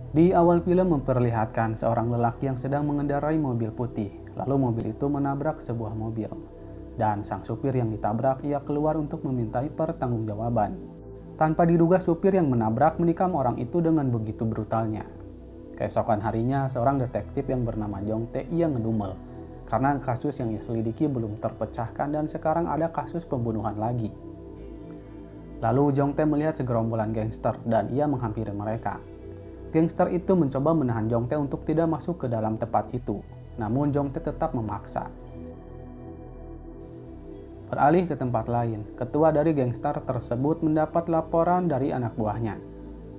Di awal film memperlihatkan seorang lelaki yang sedang mengendarai mobil putih, lalu mobil itu menabrak sebuah mobil. Dan sang supir yang ditabrak ia keluar untuk memintai pertanggungjawaban. Tanpa diduga supir yang menabrak menikam orang itu dengan begitu brutalnya. Keesokan harinya seorang detektif yang bernama Jong Tae ia ngedumel. Karena kasus yang ia selidiki belum terpecahkan dan sekarang ada kasus pembunuhan lagi. Lalu Jong Tae melihat segerombolan gangster dan ia menghampiri mereka. Gangster itu mencoba menahan Jong Tae untuk tidak masuk ke dalam tempat itu, namun Jong Tae tetap memaksa. Beralih ke tempat lain, ketua dari gangster tersebut mendapat laporan dari anak buahnya.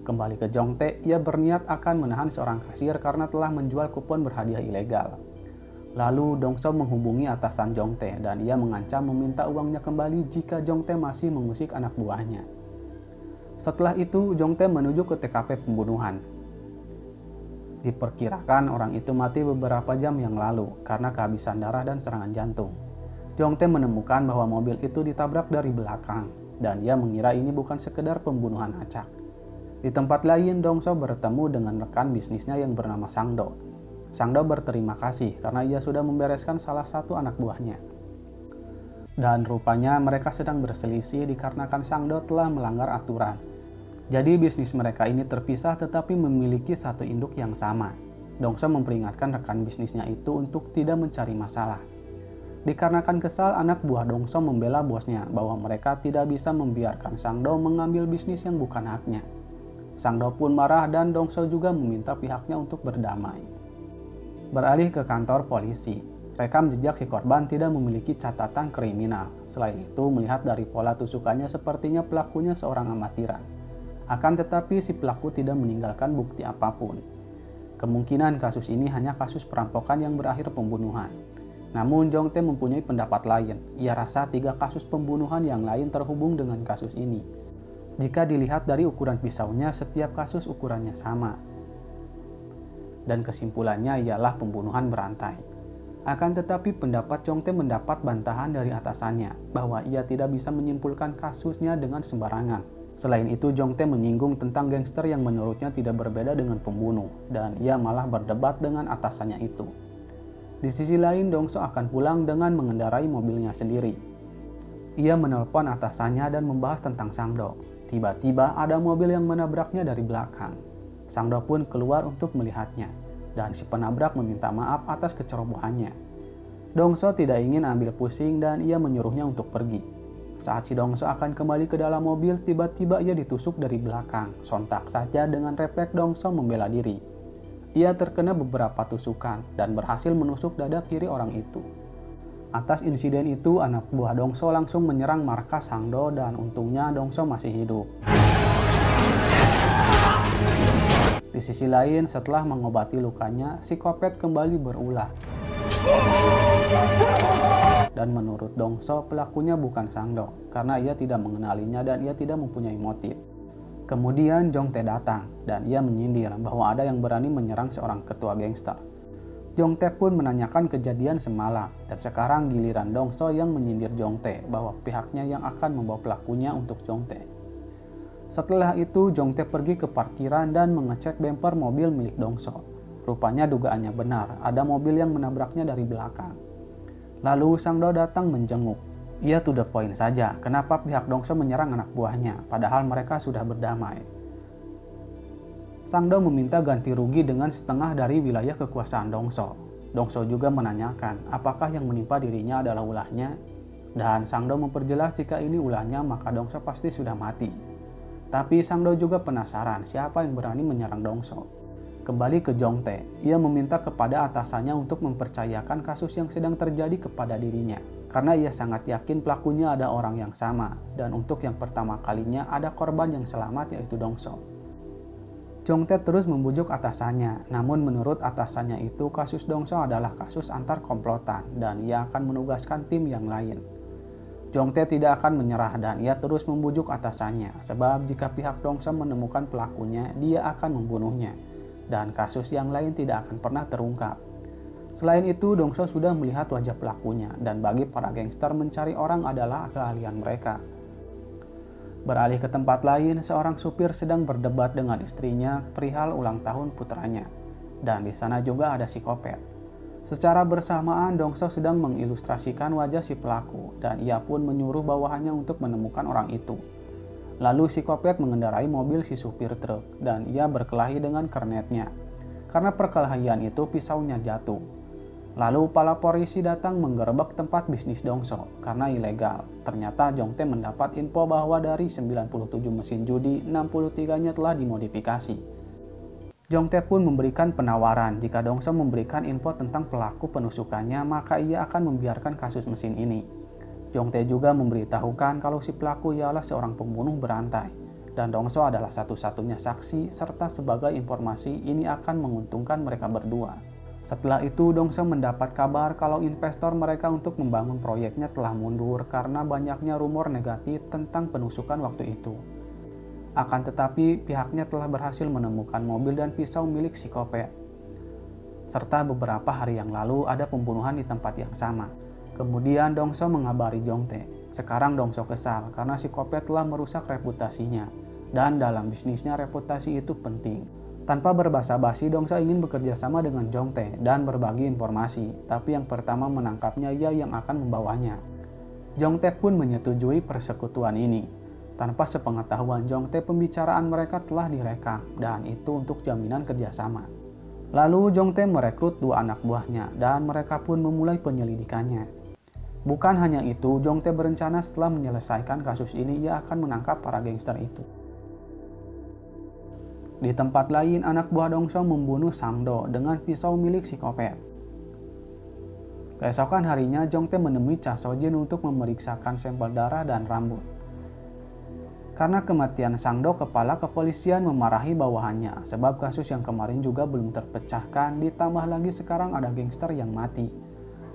Kembali ke Jong Tae, ia berniat akan menahan seorang kasir karena telah menjual kupon berhadiah ilegal. Lalu Dong So menghubungi atasan Jong Tae dan ia mengancam meminta uangnya kembali jika Jong Tae masih mengusik anak buahnya. Setelah itu, Jong Tae menuju ke TKP pembunuhan. Diperkirakan orang itu mati beberapa jam yang lalu karena kehabisan darah dan serangan jantung. Jong Tae menemukan bahwa mobil itu ditabrak dari belakang dan ia mengira ini bukan sekedar pembunuhan acak. Di tempat lain, Dong So bertemu dengan rekan bisnisnya yang bernama Sang Do. Sang Do berterima kasih karena ia sudah membereskan salah satu anak buahnya. Dan rupanya mereka sedang berselisih dikarenakan Sang Do telah melanggar aturan. Jadi bisnis mereka ini terpisah tetapi memiliki satu induk yang sama. Dong So memperingatkan rekan bisnisnya itu untuk tidak mencari masalah. Dikarenakan kesal, anak buah Dong So membela bosnya bahwa mereka tidak bisa membiarkan Sang Do mengambil bisnis yang bukan haknya. Sang Do pun marah dan Dong So juga meminta pihaknya untuk berdamai. Beralih ke kantor polisi, rekam jejak si korban tidak memiliki catatan kriminal. Selain itu, melihat dari pola tusukannya sepertinya pelakunya seorang amatiran. Akan tetapi si pelaku tidak meninggalkan bukti apapun. Kemungkinan kasus ini hanya kasus perampokan yang berakhir pembunuhan. Namun Jong Tae mempunyai pendapat lain. Ia rasa 3 kasus pembunuhan yang lain terhubung dengan kasus ini. Jika dilihat dari ukuran pisaunya, setiap kasus ukurannya sama. Dan kesimpulannya ialah pembunuhan berantai. Akan tetapi pendapat Jong Tae mendapat bantahan dari atasannya bahwa ia tidak bisa menyimpulkan kasusnya dengan sembarangan. Selain itu, Jong Tae menyinggung tentang gangster yang menurutnya tidak berbeda dengan pembunuh, dan ia malah berdebat dengan atasannya itu. Di sisi lain, Dong So akan pulang dengan mengendarai mobilnya sendiri. Ia menelpon atasannya dan membahas tentang Sang Do. Tiba-tiba ada mobil yang menabraknya dari belakang. Sang Do pun keluar untuk melihatnya, dan si penabrak meminta maaf atas kecerobohannya. Dong So tidak ingin ambil pusing dan ia menyuruhnya untuk pergi. Saat si Dong So akan kembali ke dalam mobil, tiba-tiba ia ditusuk dari belakang. Sontak saja dengan refleks Dong So membela diri. Ia terkena beberapa tusukan dan berhasil menusuk dada kiri orang itu. Atas insiden itu, anak buah Dong So langsung menyerang markas Sang Do dan untungnya Dong So masih hidup. Di sisi lain, setelah mengobati lukanya, si kopet kembali berulah. Dan menurut Dong So, pelakunya bukan Sang Do, karena ia tidak mengenalinya dan ia tidak mempunyai motif. Kemudian Jong Tae datang, dan ia menyindir bahwa ada yang berani menyerang seorang ketua gangster. Jong Tae pun menanyakan kejadian semalam, dan sekarang giliran Dong So yang menyindir Jong Tae bahwa pihaknya yang akan membawa pelakunya untuk Jong Tae. Setelah itu, Jong Tae pergi ke parkiran dan mengecek bemper mobil milik Dong So. Rupanya dugaannya benar, ada mobil yang menabraknya dari belakang. Lalu Sang Do datang menjenguk. Ia to the point saja, kenapa pihak Dong So menyerang anak buahnya, padahal mereka sudah berdamai. Sang Do meminta ganti rugi dengan setengah dari wilayah kekuasaan Dong So. Dong So juga menanyakan apakah yang menimpa dirinya adalah ulahnya, dan Sang Do memperjelas jika ini ulahnya maka Dong So pasti sudah mati. Tapi Sang Do juga penasaran siapa yang berani menyerang Dong So. Kembali ke Jong Tae, ia meminta kepada atasannya untuk mempercayakan kasus yang sedang terjadi kepada dirinya. Karena ia sangat yakin pelakunya ada orang yang sama, dan untuk yang pertama kalinya ada korban yang selamat yaitu Dong So. Jong Tae terus membujuk atasannya, namun menurut atasannya itu kasus Dong So adalah kasus antar komplotan dan ia akan menugaskan tim yang lain. Jong Tae tidak akan menyerah dan ia terus membujuk atasannya, sebab jika pihak Dong So menemukan pelakunya, dia akan membunuhnya, dan kasus yang lain tidak akan pernah terungkap. Selain itu, Dong So sudah melihat wajah pelakunya, dan bagi para gangster mencari orang adalah keahlian mereka. Beralih ke tempat lain, seorang supir sedang berdebat dengan istrinya perihal ulang tahun putranya. Dan di sana juga ada si Kopet. Secara bersamaan, Dongso sedang mengilustrasikan wajah si pelaku dan ia pun menyuruh bawahannya untuk menemukan orang itu. Lalu si Kopet mengendarai mobil si supir truk dan ia berkelahi dengan kernetnya. Karena perkelahian itu pisaunya jatuh. Lalu pala polisi datang menggerebek tempat bisnis Dongso karena ilegal. Ternyata Jongtae mendapat info bahwa dari 97 mesin judi, 63-nya telah dimodifikasi. Jongtae pun memberikan penawaran jika Dongso memberikan info tentang pelaku penusukannya, maka ia akan membiarkan kasus mesin ini. Jongtae juga memberitahukan kalau si pelaku ialah seorang pembunuh berantai dan Dongso adalah satu-satunya saksi serta sebagai informasi ini akan menguntungkan mereka berdua. Setelah itu, Dongso mendapat kabar kalau investor mereka untuk membangun proyeknya telah mundur karena banyaknya rumor negatif tentang penusukan waktu itu. Akan tetapi, pihaknya telah berhasil menemukan mobil dan pisau milik si Kopet. Serta beberapa hari yang lalu ada pembunuhan di tempat yang sama. Kemudian Dongso mengabari Jongtae. Sekarang Dongso kesal karena si Kopet telah merusak reputasinya. Dan dalam bisnisnya reputasi itu penting. Tanpa berbasa-basi, Dongso ingin bekerja sama dengan Jongtae dan berbagi informasi, tapi yang pertama menangkapnya ia yang akan membawanya. Jongtae pun menyetujui persekutuan ini. Tanpa sepengetahuan Jongtae, pembicaraan mereka telah direkam dan itu untuk jaminan kerjasama. Lalu Jongtae merekrut 2 anak buahnya dan mereka pun memulai penyelidikannya. Bukan hanya itu, Jongtae berencana setelah menyelesaikan kasus ini ia akan menangkap para gangster itu. Di tempat lain, anak buah Dongso membunuh Sangdo dengan pisau milik si Kopet. Keesokan harinya, Jongtae menemui Cha Sojin untuk memeriksakan sampel darah dan rambut. Karena kematian Sangdo, kepala kepolisian memarahi bawahannya, sebab kasus yang kemarin juga belum terpecahkan, ditambah lagi sekarang ada gangster yang mati.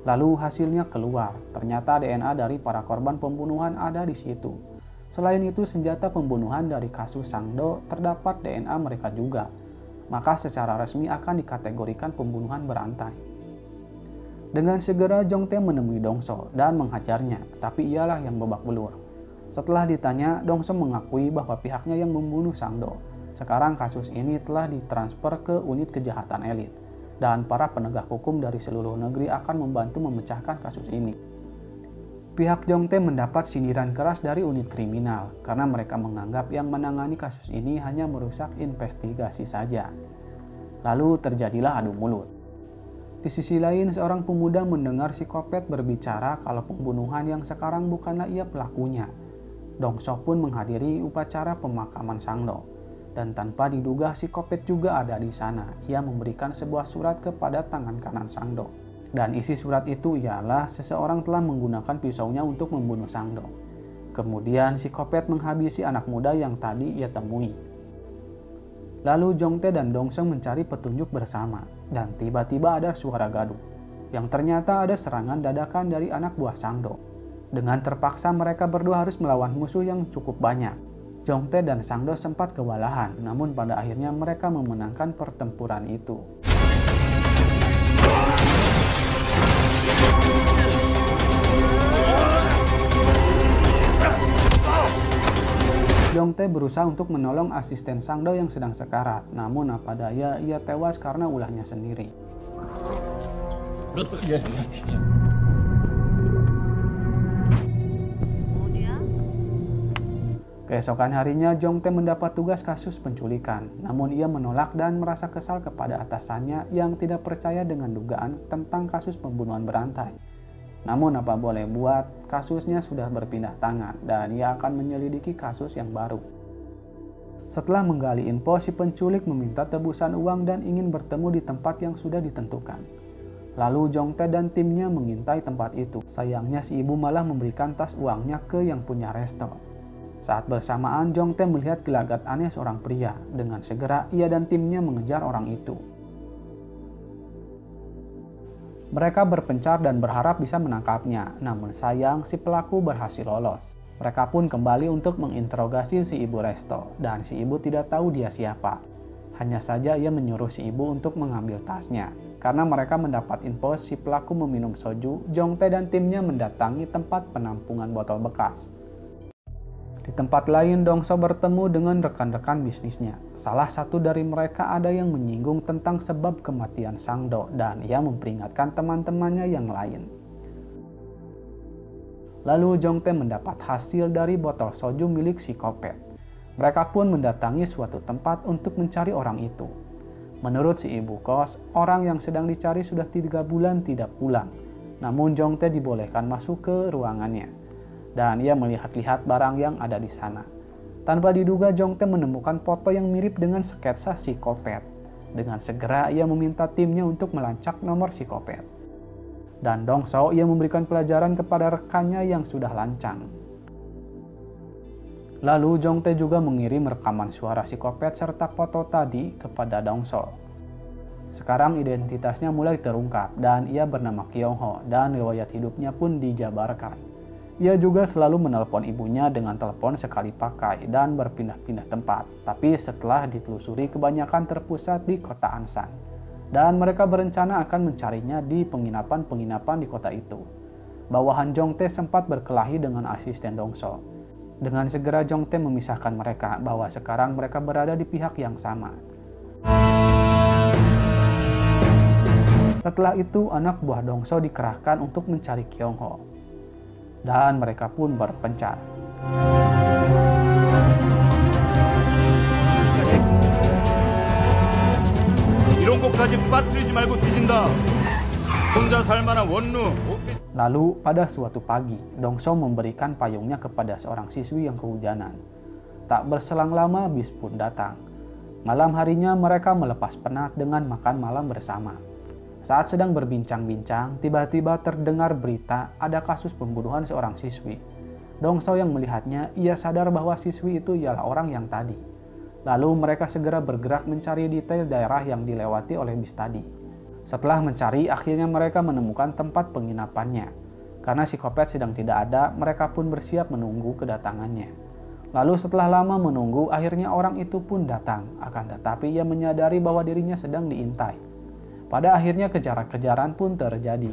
Lalu hasilnya keluar, ternyata DNA dari para korban pembunuhan ada di situ. Selain itu, senjata pembunuhan dari kasus Sangdo terdapat DNA mereka juga, maka secara resmi akan dikategorikan pembunuhan berantai. Dengan segera Jongtae menemui Dongso dan menghajarnya, tapi ialah yang babak belur. Setelah ditanya, Dongso mengakui bahwa pihaknya yang membunuh Sangdo. Sekarang kasus ini telah ditransfer ke unit kejahatan elit, dan para penegak hukum dari seluruh negeri akan membantu memecahkan kasus ini. Pihak Jongtae mendapat sindiran keras dari unit kriminal karena mereka menganggap yang menangani kasus ini hanya merusak investigasi saja. Lalu terjadilah adu mulut. Di sisi lain, seorang pemuda mendengar si Kopet berbicara kalau pembunuhan yang sekarang bukanlah ia pelakunya. Dongso pun menghadiri upacara pemakaman Sangdo. Dan tanpa diduga si Kopet juga ada di sana. Ia memberikan sebuah surat kepada tangan kanan Sangdo. Dan isi surat itu ialah seseorang telah menggunakan pisaunya untuk membunuh Sangdo. Kemudian si Kopet menghabisi anak muda yang tadi ia temui. Lalu Jongtae dan Dongso mencari petunjuk bersama dan tiba-tiba ada suara gaduh. Yang ternyata ada serangan dadakan dari anak buah Sangdo. Dengan terpaksa mereka berdua harus melawan musuh yang cukup banyak. Jongtae dan Sangdo sempat kewalahan, namun pada akhirnya mereka memenangkan pertempuran itu. Jongtae berusaha untuk menolong asisten Sangdo yang sedang sekarat, namun apa daya ia tewas karena ulahnya sendiri. Keesokan harinya, Jongtae mendapat tugas kasus penculikan, namun ia menolak dan merasa kesal kepada atasannya yang tidak percaya dengan dugaan tentang kasus pembunuhan berantai. Namun apa boleh buat, kasusnya sudah berpindah tangan dan ia akan menyelidiki kasus yang baru. Setelah menggali info, si penculik meminta tebusan uang dan ingin bertemu di tempat yang sudah ditentukan. Lalu Jongtae dan timnya mengintai tempat itu. Sayangnya si ibu malah memberikan tas uangnya ke yang punya resto. Saat bersamaan, Jongtae melihat gelagat aneh seorang pria. Dengan segera, ia dan timnya mengejar orang itu. Mereka berpencar dan berharap bisa menangkapnya, namun sayang si pelaku berhasil lolos. Mereka pun kembali untuk menginterogasi si ibu resto, dan si ibu tidak tahu dia siapa. Hanya saja ia menyuruh si ibu untuk mengambil tasnya. Karena mereka mendapat info si pelaku meminum soju, Jongtae dan timnya mendatangi tempat penampungan botol bekas. Di tempat lain, Dongso bertemu dengan rekan-rekan bisnisnya. Salah satu dari mereka ada yang menyinggung tentang sebab kematian Sang-do dan ia memperingatkan teman-temannya yang lain. Lalu Jong-tae mendapat hasil dari botol soju milik psikopat. Mereka pun mendatangi suatu tempat untuk mencari orang itu. Menurut si ibu kos, orang yang sedang dicari sudah 3 bulan tidak pulang. Namun Jong-tae dibolehkan masuk ke ruangannya. Dan ia melihat-lihat barang yang ada di sana. Tanpa diduga, Jong-tae menemukan foto yang mirip dengan sketsa psikopat. Dengan segera ia meminta timnya untuk melacak nomor psikopat. Dan Dongso ia memberikan pelajaran kepada rekannya yang sudah lancang. Lalu Jong-tae juga mengirim rekaman suara psikopat serta foto tadi kepada Dongso. Sekarang identitasnya mulai terungkap dan ia bernama Kyung-ho dan riwayat hidupnya pun dijabarkan. Ia juga selalu menelpon ibunya dengan telepon sekali pakai dan berpindah-pindah tempat. Tapi setelah ditelusuri kebanyakan terpusat di kota Ansan. Dan mereka berencana akan mencarinya di penginapan-penginapan di kota itu. Bawahan Jong-tae sempat berkelahi dengan asisten Dongso. Dengan segera Jong-tae memisahkan mereka bahwa sekarang mereka berada di pihak yang sama. Setelah itu anak buah Dongso dikerahkan untuk mencari Kyung-ho. Dan mereka pun berpencar. Lalu pada suatu pagi, Dongso memberikan payungnya kepada seorang siswi yang kehujanan. Tak berselang lama bis pun datang. Malam harinya mereka melepas penat dengan makan malam bersama. Saat sedang berbincang-bincang, tiba-tiba terdengar berita ada kasus pembunuhan seorang siswi. Dongso yang melihatnya, ia sadar bahwa siswi itu ialah orang yang tadi. Lalu mereka segera bergerak mencari detail daerah yang dilewati oleh bis tadi. Setelah mencari, akhirnya mereka menemukan tempat penginapannya. Karena psikopat sedang tidak ada, mereka pun bersiap menunggu kedatangannya. Lalu setelah lama menunggu, akhirnya orang itu pun datang. Akan tetapi ia menyadari bahwa dirinya sedang diintai. Pada akhirnya kejar-kejaran pun terjadi.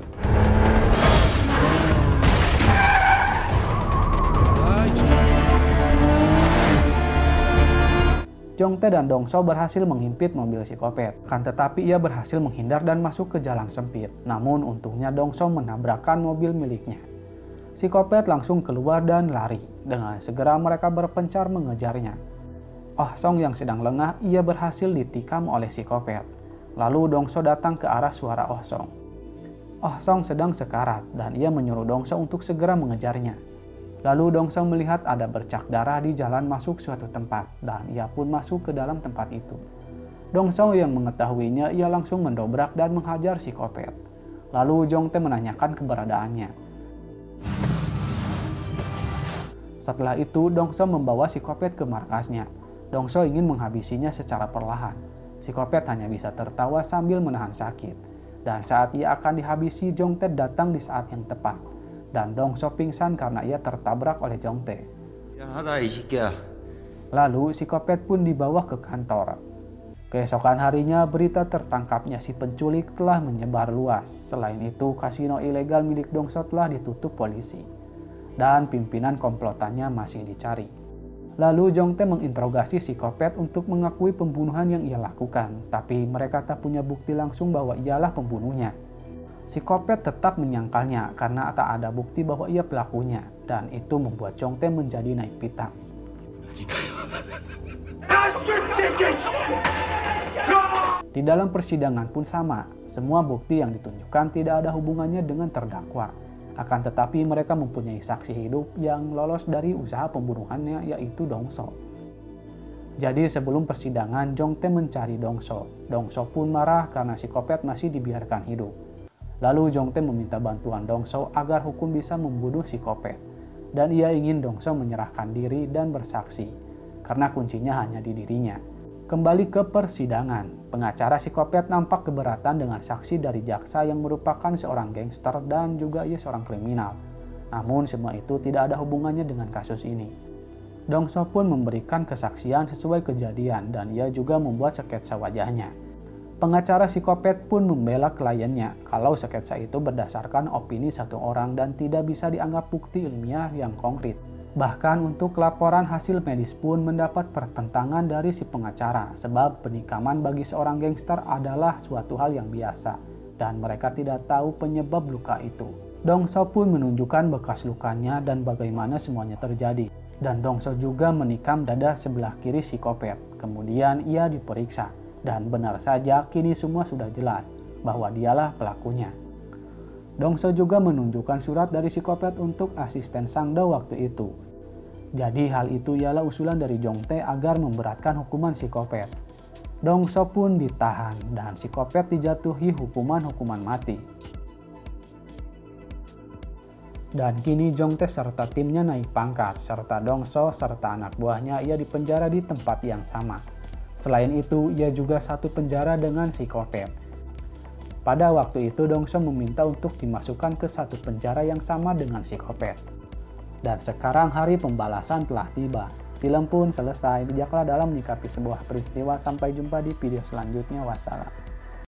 Jong-tae dan Dongso berhasil menghimpit mobil psikopat. Kan tetapi ia berhasil menghindar dan masuk ke jalan sempit. Namun untungnya Dongso menabrakkan mobil miliknya. Psikopat langsung keluar dan lari. Dengan segera mereka berpencar mengejarnya. Oh Song yang sedang lengah, ia berhasil ditikam oleh psikopat. Lalu Dongso datang ke arah suara Oh Song. Oh Song sedang sekarat dan ia menyuruh Dongso untuk segera mengejarnya. Lalu Dongso melihat ada bercak darah di jalan masuk suatu tempat dan ia pun masuk ke dalam tempat itu. Dongso yang mengetahuinya, ia langsung mendobrak dan menghajar psikopat. Lalu Jong-tae menanyakan keberadaannya. Setelah itu Dongso membawa psikopat ke markasnya. Dongso ingin menghabisinya secara perlahan. Psikopat hanya bisa tertawa sambil menahan sakit. Dan saat ia akan dihabisi, Jong-tae datang di saat yang tepat. Dan Dongso pingsan karena ia tertabrak oleh Jong-tae. Lalu psikopat pun dibawa ke kantor. Keesokan harinya berita tertangkapnya si penculik telah menyebar luas. Selain itu, kasino ilegal milik Dongso telah ditutup polisi. Dan pimpinan komplotannya masih dicari. Lalu Jong-tae menginterogasi psikopat untuk mengakui pembunuhan yang ia lakukan, tapi mereka tak punya bukti langsung bahwa ialah pembunuhnya. Psikopat tetap menyangkalnya karena tak ada bukti bahwa ia pelakunya, dan itu membuat Jong-tae menjadi naik pitam. Di dalam persidangan pun sama, semua bukti yang ditunjukkan tidak ada hubungannya dengan terdakwa. Akan tetapi mereka mempunyai saksi hidup yang lolos dari usaha pembunuhannya, yaitu Dongso. Jadi sebelum persidangan, Jong-tae mencari Dongso. Dongso pun marah karena psikopat masih dibiarkan hidup. Lalu Jong-tae meminta bantuan Dongso agar hukum bisa membunuh psikopat. Dan ia ingin Dongso menyerahkan diri dan bersaksi, karena kuncinya hanya di dirinya. Kembali ke persidangan, pengacara psikopat nampak keberatan dengan saksi dari jaksa yang merupakan seorang gangster dan juga ia seorang kriminal. Namun semua itu tidak ada hubungannya dengan kasus ini. Dongso pun memberikan kesaksian sesuai kejadian dan ia juga membuat sketsa wajahnya. Pengacara psikopat pun membela kliennya kalau sketsa itu berdasarkan opini satu orang dan tidak bisa dianggap bukti ilmiah yang konkret. Bahkan untuk laporan hasil medis pun mendapat pertentangan dari si pengacara, sebab penikaman bagi seorang gangster adalah suatu hal yang biasa, dan mereka tidak tahu penyebab luka itu. Dongso pun menunjukkan bekas lukanya dan bagaimana semuanya terjadi. Dan Dongso juga menikam dada sebelah kiri si Kopet. Kemudian ia diperiksa, dan benar saja kini semua sudah jelas bahwa dialah pelakunya. Dongso juga menunjukkan surat dari si Kopet untuk asisten Sangda waktu itu. Jadi hal itu ialah usulan dari Jongtae agar memberatkan hukuman si Kopet. Dongso pun ditahan dan si Kopet dijatuhi hukuman mati. Dan kini Jongtae serta timnya naik pangkat, serta Dongso serta anak buahnya ia dipenjara di tempat yang sama. Selain itu, ia juga satu penjara dengan si Kopet. Pada waktu itu Dongso meminta untuk dimasukkan ke satu penjara yang sama dengan si Kopet. Dan sekarang hari pembalasan telah tiba. Film pun selesai. Bijaklah dalam menyikapi sebuah peristiwa. Sampai jumpa di video selanjutnya. Wassalam.